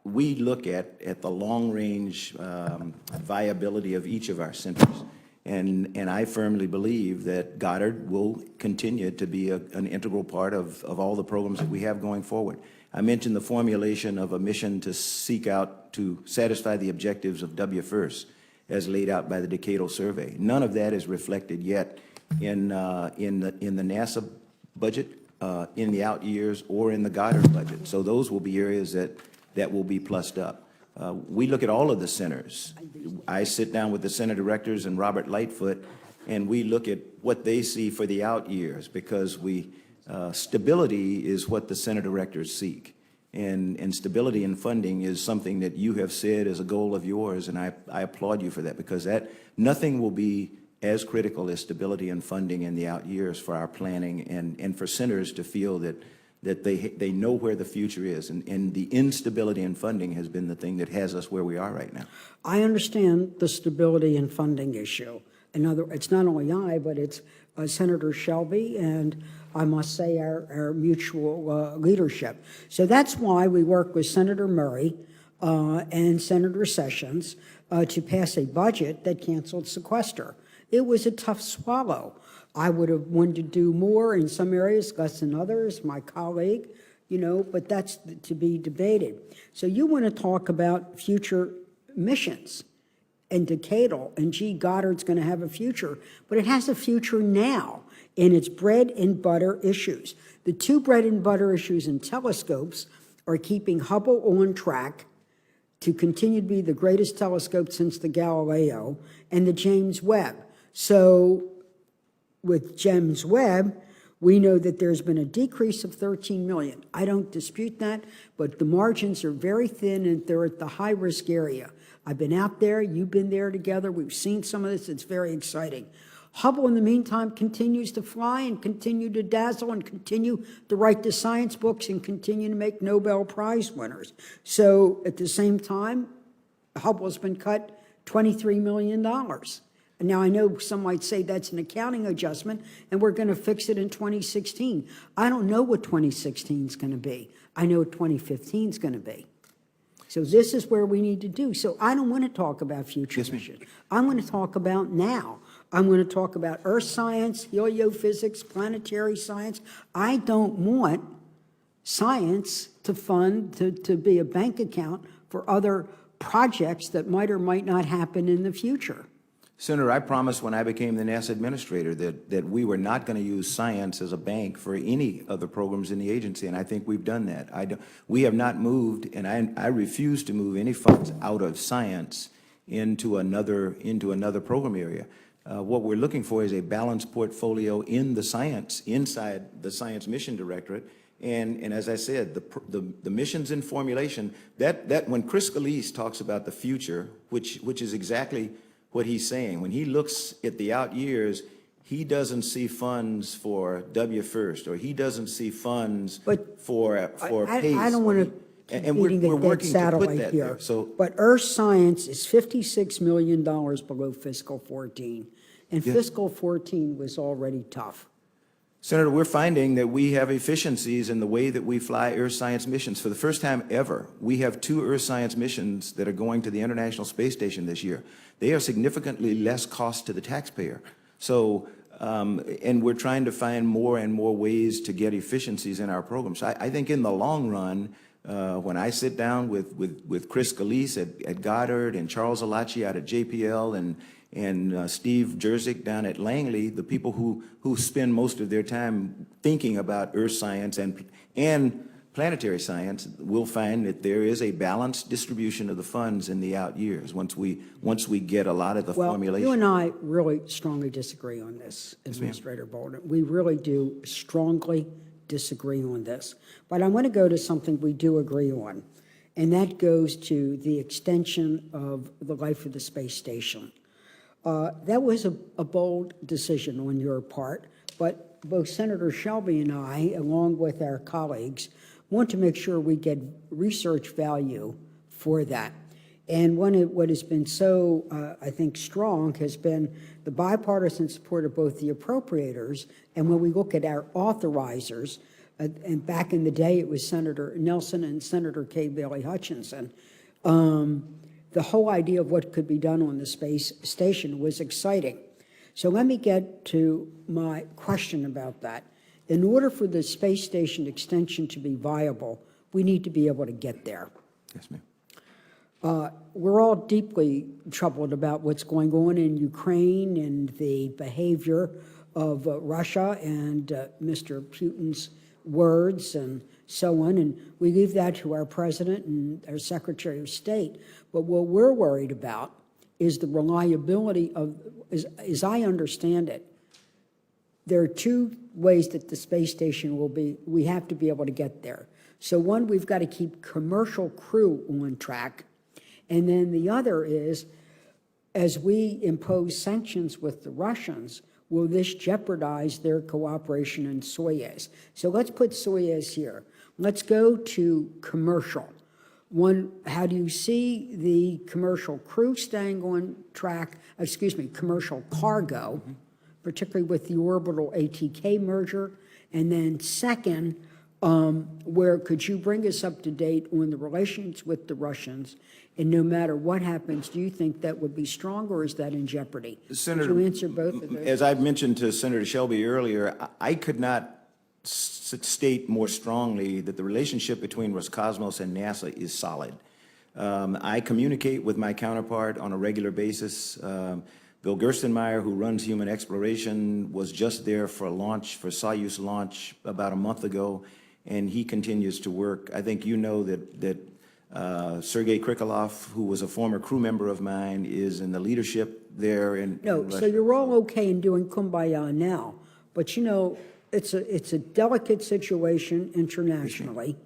S2: we look at the long-range viability of each of our centers. And I firmly believe that Goddard will continue to be an integral part of all the programs that we have going forward. I mentioned the formulation of a mission to seek out to satisfy the objectives of WFIRST as laid out by the Decadal Survey. None of that is reflected yet in the NASA budget, in the out years, or in the Goddard budget. So those will be areas that will be plussed up. We look at all of the centers. I sit down with the center directors and Robert Lightfoot, and we look at what they see for the out years, because stability is what the center directors seek. And stability in funding is something that you have said is a goal of yours, and I applaud you for that, because nothing will be as critical as stability in funding in the out years for our planning and for centers to feel that that they know where the future is, and the instability in funding has been the thing that has us where we are right now.
S3: I understand the stability and funding issue. It's not only I, but it's Senator Shelby and I must say our mutual leadership. So that's why we work with Senator Murray and Senator Sessions to pass a budget that canceled sequester. It was a tough swallow. I would have wanted to do more in some areas, less in others, my colleague, but that's to be debated. So you want to talk about future missions and decadal, and gee, Goddard's going to have a future, but it has a future now, and it's bread and butter issues. The two bread and butter issues in telescopes are keeping Hubble on track to continue to be the greatest telescope since the Galileo, and the James Webb. So with James Webb, we know that there's been a decrease of 13 million. I don't dispute that, but the margins are very thin and they're at the high-risk area. I've been out there, you've been there together, we've seen some of this, it's very exciting. Hubble, in the meantime, continues to fly and continue to dazzle and continue to write the science books and continue to make Nobel Prize winners. So at the same time, Hubble has been cut $23 million. And now I know some might say that's an accounting adjustment and we're going to fix it in 2016. I don't know what 2016 is going to be. I know what 2015 is going to be. So this is where we need to do. So I don't want to talk about future missions. I'm going to talk about now. I'm going to talk about earth science, heliophysics, planetary science. I don't want science to fund, to be a bank account for other projects that might or might not happen in the future.
S2: Senator, I promised when I became the NASA administrator that we were not going to use science as a bank for any other programs in the agency, and I think we've done that. We have not moved, and I refuse to move any funds out of science into another program area. What we're looking for is a balanced portfolio in the science, inside the Science Mission Directorate. And as I said, the missions in formulation, that when Chris Scalise talks about the future, which is exactly what he's saying, when he looks at the out years, he doesn't see funds for W First, or he doesn't see funds for PACE.
S3: I don't want to
S2: and we're working to put that
S3: here.
S2: There. So,
S3: but Earth Science is $56 million below fiscal 14, and fiscal 14 was already tough.
S2: Senator, we're finding that we have efficiencies in the way that we fly Earth Science missions. For the first time ever, we have 2 Earth Science missions that are going to the International Space Station this year. They are significantly less cost to the taxpayer. So, and we're trying to find more and more ways to get efficiencies in our programs. I think in the long run, when I sit down with Chris Scalise at Goddard and Charles Alachi out at JPL and Steve Jerzik down at Langley, the people who spend most of their time thinking about earth science and planetary science, will find that there is a balanced distribution of the funds in the out years once we get a lot of the formulation.
S3: You and I really strongly disagree on this, Administrator Bolden. We really do strongly disagree on this. But I want to go to something we do agree on, and that goes to the extension of the life of the space station. That was a bold decision on your part, but both Senator Shelby and I, along with our colleagues, want to make sure we get research value for that. And what has been so, I think, strong has been the bipartisan support of both the appropriators, and when we look at our authorizers, and back in the day it was Senator Nelson and Senator Kay Bailey Hutchinson, the whole idea of what could be done on the space station was exciting. So let me get to my question about that. In order for the space station extension to be viable, we need to be able to get there.
S2: Yes, ma'am.
S3: We're all deeply troubled about what's going on in Ukraine and the behavior of Russia and Mr. Putin's words and so on, and we leave that to our president and our Secretary of State. But what we're worried about is the reliability of, as I understand it, there are 2 ways that the space station will be, we have to be able to get there. So one, we've got to keep commercial crew on track. And then the other is, as we impose sanctions with the Russians, will this jeopardize their cooperation in Soyuz? So let's put Soyuz here. Let's go to commercial. One, how do you see the commercial crew staying on track, commercial cargo, particularly with the orbital ATK merger? And then second, where could you bring us up to date on the relations with the Russians? And no matter what happens, do you think that would be strong, or is that in jeopardy?
S2: Senator,
S3: Could you answer both of those?
S2: as I've mentioned to Senator Shelby earlier, I could not state more strongly that the relationship between Roscosmos and NASA is solid. I communicate with my counterpart on a regular basis. Bill Gerstenmaier, who runs human exploration, was just there for a launch, for Soyuz launch about a month ago, and he continues to work. I think you know that Sergei Krikalev, who was a former crew member of mine, is in the leadership there in
S3: No, so you're all okay in doing kumbaya now, but you know, it's a delicate situation internationally.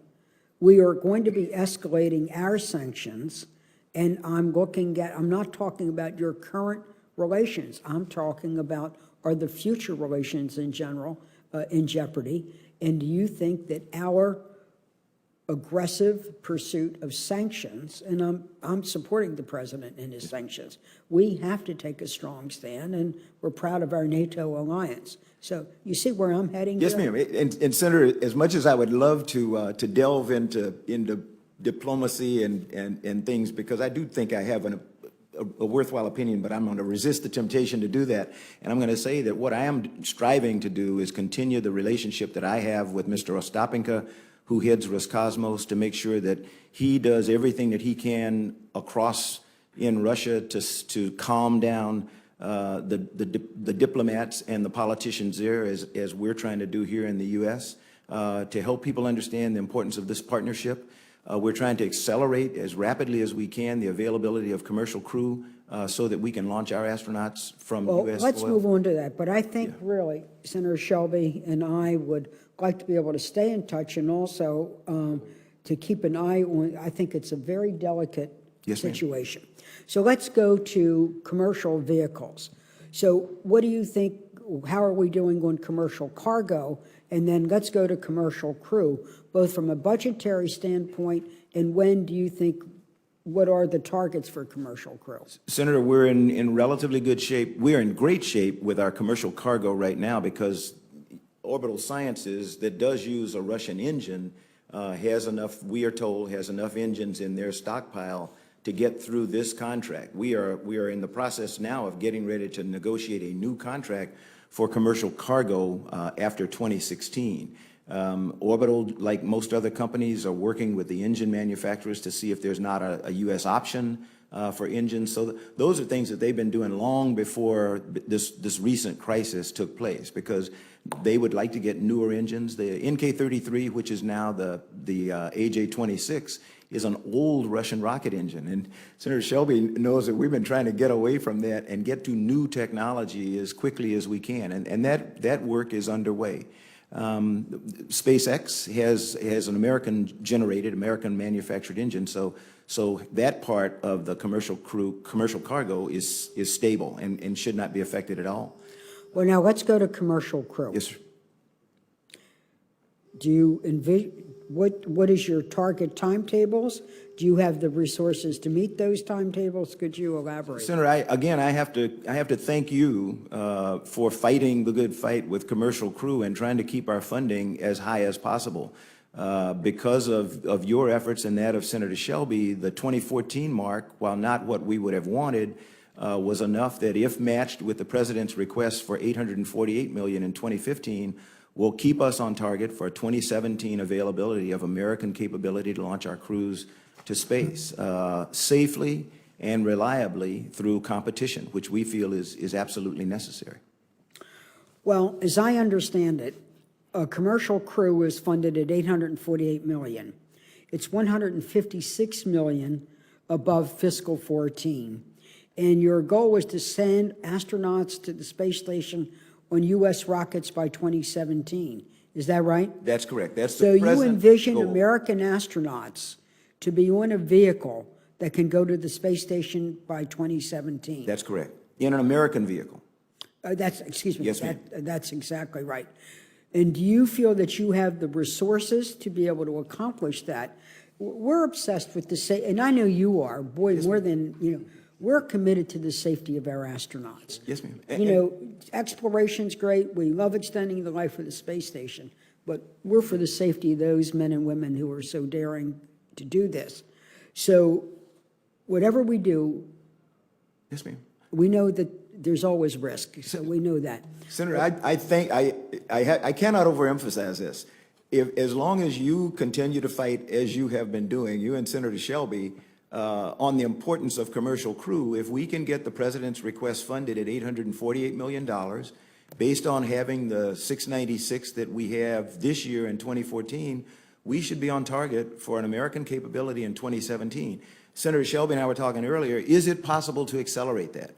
S3: We are going to be escalating our sanctions, and I'm not talking about your current relations. I'm talking about, are the future relations in general in jeopardy? And do you think that our aggressive pursuit of sanctions, and I'm supporting the president in his sanctions, we have to take a strong stand, and we're proud of our NATO alliance. So you see where I'm heading?
S2: Yes, ma'am. And Senator, as much as I would love to delve into diplomacy and things, because I do think I have a worthwhile opinion, but I'm going to resist the temptation to do that. And I'm going to say that what I am striving to do is continue the relationship that I have with Mr. Ostapenko, who heads Roscosmos, to make sure that he does everything that he can across in Russia to calm down the diplomats and the politicians there, as we're trying to do here in the U.S., to help people understand the importance of this partnership. We're trying to accelerate as rapidly as we can the availability of commercial crew so that we can launch our astronauts from U.S.
S3: Let's
S2: soil.
S3: move on to that. But I think really, Senator Shelby and I would like to be able to stay in touch, and also to keep an eye on, I think it's a very delicate situation. So let's go to commercial vehicles. So what do you think, how are we doing on commercial cargo? And then let's go to commercial crew, both from a budgetary standpoint, and when do you think, what are the targets for commercial crew?
S2: Senator, we're in relatively good shape. We're in great shape with our commercial cargo right now, because Orbital Sciences, that does use a Russian engine, has enough, we are told, has enough engines in their stockpile to get through this contract. We are in the process now of getting ready to negotiate a new contract for commercial cargo after 2016. Orbital, like most other companies, are working with the engine manufacturers to see if there's not a U.S. option for engines. So those are things that they've been doing long before this recent crisis took place, because they would like to get newer engines. The NK-33, which is now the AJ-26, is an old Russian rocket engine. And Senator Shelby knows that we've been trying to get away from that and get to new technology as quickly as we can. And that work is underway. SpaceX has an American-generated, American-manufactured engine, so that part of the commercial cargo is stable and should not be affected at all.
S3: Well, now let's go to commercial crew.
S2: Yes, sir.
S3: Do you envision, what is your target timetables? Do you have the resources to meet those timetables? Could you elaborate?
S2: Senator, I have to thank you for fighting the good fight with commercial crew and trying to keep our funding as high as possible. Because of your efforts and that of Senator Shelby, the 2014 mark, while not what we would have wanted, was enough that, if matched with the President's request for $848 million in 2015, will keep us on target for a 2017 availability of American capability to launch our crews to space safely and reliably through competition, which we feel is absolutely necessary.
S3: Well, as I understand it, a commercial crew is funded at $848 million. It's $156 million above fiscal 14. And your goal was to send astronauts to the space station on U.S. rockets by 2017. Is that right?
S2: That's correct. That's
S3: so
S2: the president's
S3: you envision
S2: goal.
S3: American astronauts to be on a vehicle that can go to the space station by 2017?
S2: That's correct. In an American vehicle.
S3: Excuse me.
S2: Yes, ma'am.
S3: That's exactly right. And do you feel that you have the resources to be able to accomplish that? We're obsessed with and I know you are, boy, more than, we're committed to the safety of our astronauts.
S2: Yes, ma'am.
S3: Exploration's great. We love extending the life of the space station, but we're for the safety of those men and women who are so daring to do this. So whatever we do,
S2: Yes, ma'am.
S3: we know that there's always risk, so we know that.
S2: Senator, I think I cannot overemphasize this. As long as you continue to fight as you have been doing, you and Senator Shelby, on the importance of commercial crew, if we can get the president's request funded at $848 million, based on having the 696 that we have this year in 2014, we should be on target for an American capability in 2017. Senator Shelby and I were talking earlier, is it possible to accelerate that?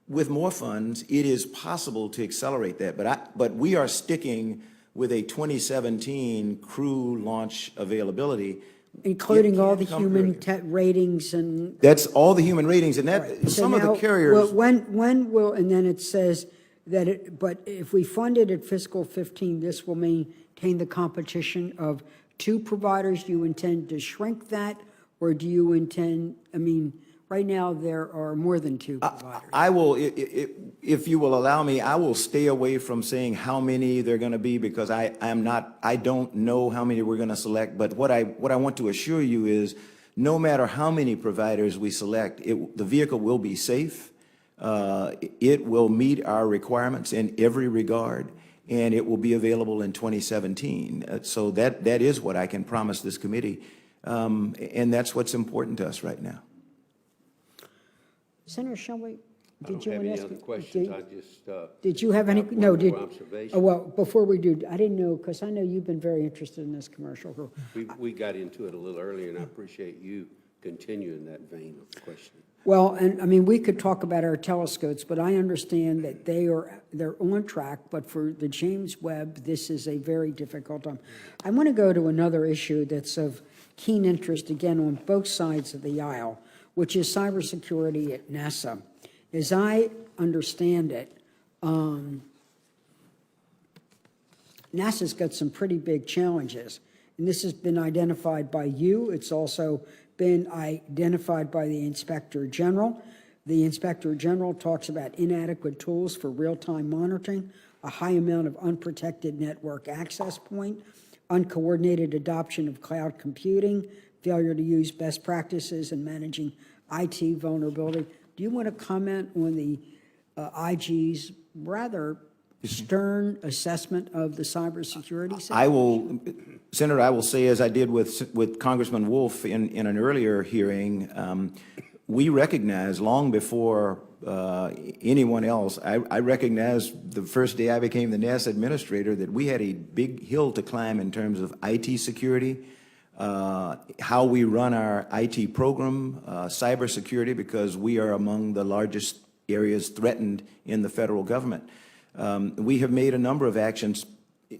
S2: With more funds, it is possible to accelerate that, but we are sticking with a 2017 crew launch availability.
S3: Including all the
S2: It can't come
S3: human
S2: earlier.
S3: ratings and.
S2: That's all the human ratings, and that,
S3: Right. So
S2: some of the
S3: now,
S2: carriers.
S3: when will, and then it says that but if we fund it at fiscal 15, this will maintain the competition of two providers. Do you intend to shrink that, or do you intend, right now there are more than two providers.
S2: I will, if you will allow me, I will stay away from saying how many they're going to be, because I don't know how many we're going to select. But what I want to assure you is, no matter how many providers we select, the vehicle will be safe. It will meet our requirements in every regard, and it will be available in 2017. So that is what I can promise this committee, and that's what's important to us right now.
S3: Senator Shelby,
S1: I don't
S3: did you
S1: have
S3: want to
S1: any
S3: ask?
S1: other questions.
S3: Did you have any,
S1: have
S3: no,
S1: one
S3: did,
S1: more observation.
S3: oh, well, before we do, I didn't know, because I know you've been very interested in this commercial crew.
S1: We got into it a little earlier, and I appreciate you continuing that vein of questioning.
S3: Well, and we could talk about our telescopes, but I understand that they're on track, but for the James Webb, this is a very difficult time. I want to go to another issue that's of keen interest, again, on both sides of the aisle, which is cybersecurity at NASA. As I understand it, NASA's got some pretty big challenges, and this has been identified by you. It's also been identified by the Inspector General. The Inspector General talks about inadequate tools for real-time monitoring, a high amount of unprotected network access point, uncoordinated adoption of cloud computing, failure to use best practices in managing IT vulnerability. Do you want to comment on the IG's rather stern assessment of the cybersecurity situation?
S2: Senator, I will say, as I did with Congressman Wolf in an earlier hearing, we recognize long before anyone else, I recognized the first day I became the NASA administrator that we had a big hill to climb in terms of IT security, how we run our IT program, cybersecurity, because we are among the largest areas threatened in the federal government. We have made a number of actions.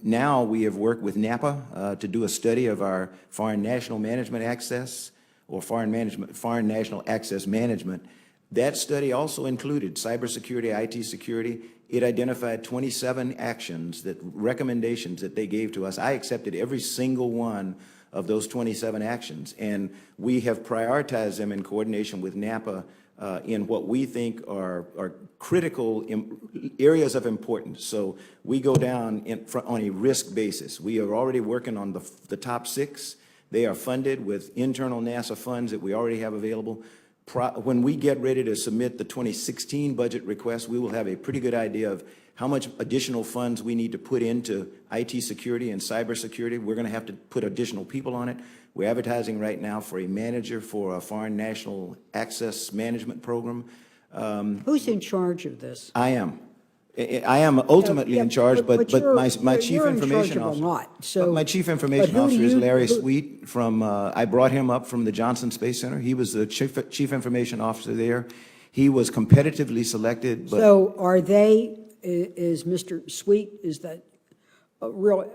S2: Now we have worked with NAPA to do a study of our foreign national management access, or foreign national access management. That study also included cybersecurity, IT security. It identified 27 recommendations that they gave to us. I accepted every single one of those 27 actions, and we have prioritized them in coordination with NAPA in what we think are critical areas of importance. So we go down on a risk basis. We are already working on the top 6. They are funded with internal NASA funds that we already have available. When we get ready to submit the 2016 budget request, we will have a pretty good idea of how much additional funds we need to put into IT security and cybersecurity. We're going to have to put additional people on it. We're advertising right now for a manager for a foreign national access management program.
S3: Who's in charge of this?
S2: I am. I am ultimately in charge, but my chief information officer. My chief information officer is Larry Sweet from. I brought him up from the Johnson Space Center. He was the chief information officer there. He was competitively selected. But
S3: so are they? Is Mr. Sweet? Is that real?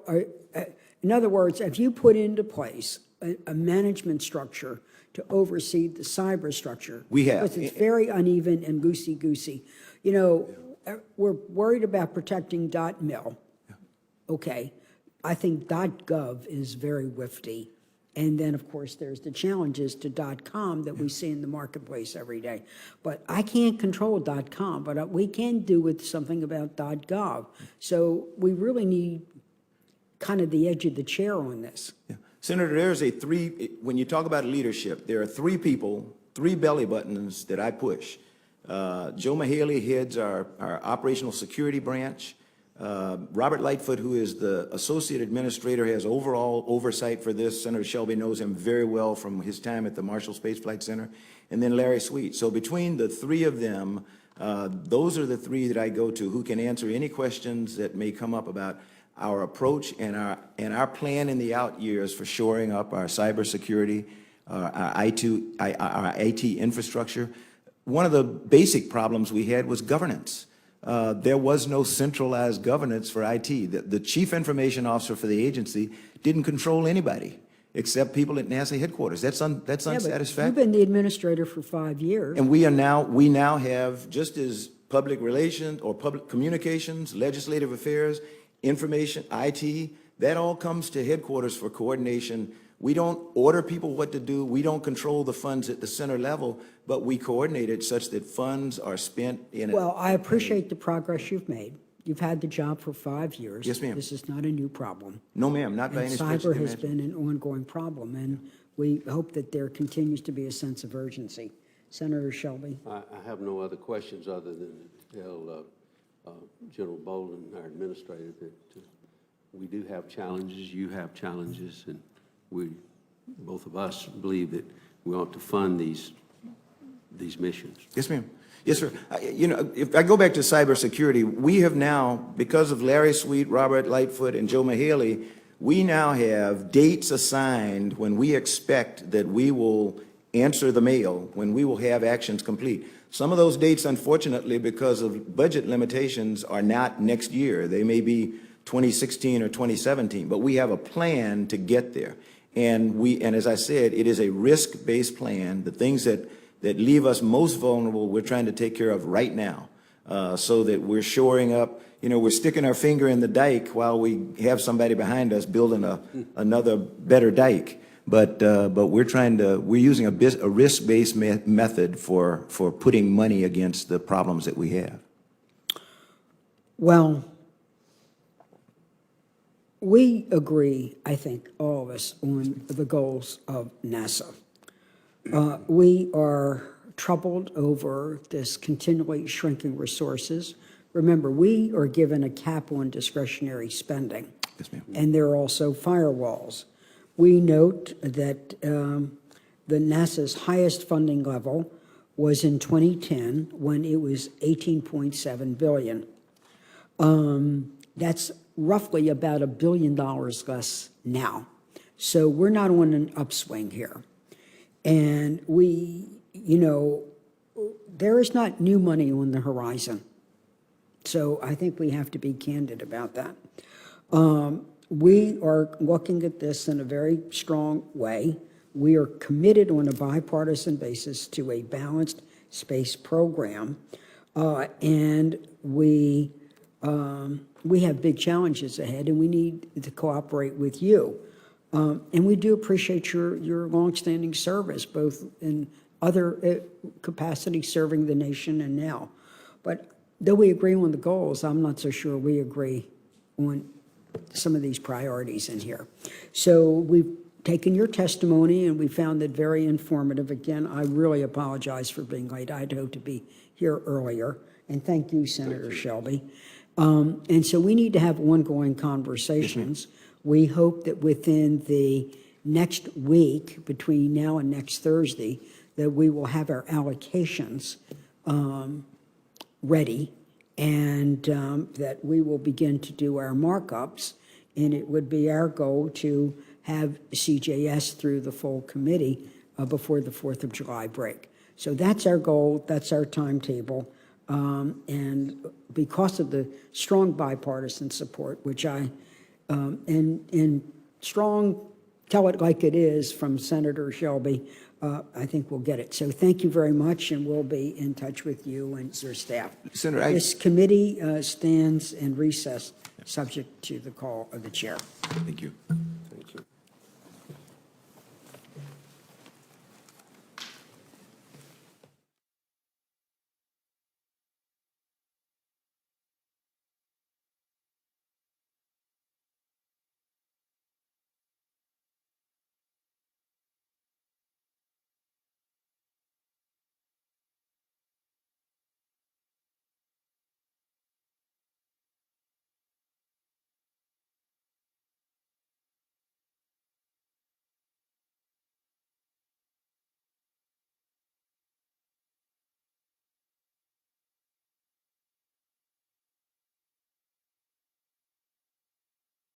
S3: In other words, have you put into place a management structure to oversee the cyber structure?
S2: We have.
S3: Because it's very uneven and goosey-goosey. You know, we're worried about protecting .mil. Okay. I think .gov is very whifty. And then, of course, there's the challenges to .com that we see in the marketplace every day. But I can't control .com, but we can do with something about .gov. So we really need kind of the edge of the chair on this.
S2: Yeah. Senator, when you talk about leadership, there are three people, three belly buttons that I push. Joe Mahaley heads our operational security branch. Robert Lightfoot, who is the associate administrator, has overall oversight for this. Senator Shelby knows him very well from his time at the Marshall Space Flight Center. And then Larry Sweet. So between the three of them, those are the three that I go to who can answer any questions that may come up about our approach and our plan in the out years for shoring up our cybersecurity, our IT infrastructure. One of the basic problems we had was governance. There was no centralized governance for IT. The chief information officer for the agency didn't control anybody except people at NASA headquarters. That's unsatisfactory.
S3: You've been the administrator for 5 years.
S2: And we now have, just as public relations or public communications, legislative affairs, information, IT, that all comes to headquarters for coordination. We don't order people what to do. We don't control the funds at the center level, but we coordinate it such that funds are spent in.
S3: Well, I appreciate the progress you've made. You've had the job for 5 years.
S2: Yes, ma'am.
S3: This is not a new problem.
S2: No, ma'am, not by any stretch of the
S3: Cyber has
S2: imagination.
S3: been an ongoing problem, and we hope that there continues to be a sense of urgency. Senator Shelby.
S1: I have no other questions other than to tell General Bolden, our administrator, that we do have challenges, you have challenges, and both of us believe that we ought to fund these missions.
S2: Yes, ma'am. Yes, sir. If I go back to cybersecurity, we have now, because of Larry Sweet, Robert Lightfoot, and Joe Mahaley, we now have dates assigned when we expect that we will answer the mail, when we will have actions complete. Some of those dates, unfortunately, because of budget limitations, are not next year. They may be 2016 or 2017, but we have a plan to get there. And as I said, it is a risk-based plan. The things that leave us most vulnerable, we're trying to take care of right now, so that we're shoring up. We're sticking our finger in the dike while we have somebody behind us building another better dike. But we're using a risk-based method for putting money against the problems that we have.
S3: Well, we agree, I think, all of us, on the goals of NASA. We are troubled over this continually shrinking resources. Remember, we are given a cap on discretionary spending.
S2: Yes, ma'am.
S3: And there are also firewalls. We note that the NASA's highest funding level was in 2010 when it was $18.7 billion. That's roughly about $1 billion less now. So we're not on an upswing here. And there is not new money on the horizon. So I think we have to be candid about that. We are looking at this in a very strong way. We are committed on a bipartisan basis to a balanced space program. And we have big challenges ahead, and we need to cooperate with you. And we do appreciate your longstanding service, both in other capacities serving the nation and now. But though we agree on the goals, I'm not so sure we agree on some of these priorities in here. So we've taken your testimony, and we found it very informative. Again, I really apologize for being late. I'd hoped to be here earlier. And thank you, Senator Shelby. And so we need to have ongoing conversations. We hope that within the next week, between now and next Thursday, that we will have our allocations ready, and that we will begin to do our markups. And it would be our goal to have CJS through the full committee before the 4th of July break. So that's our goal. That's our timetable. And because of the strong bipartisan support, which and strong, tell it like it is, from Senator Shelby, I think we'll get it. So thank you very much, and we'll be in touch with you and your staff.
S2: Senator,
S3: This committee stands in recess, subject to the call of the chair.
S2: thank you.
S1: Thank you.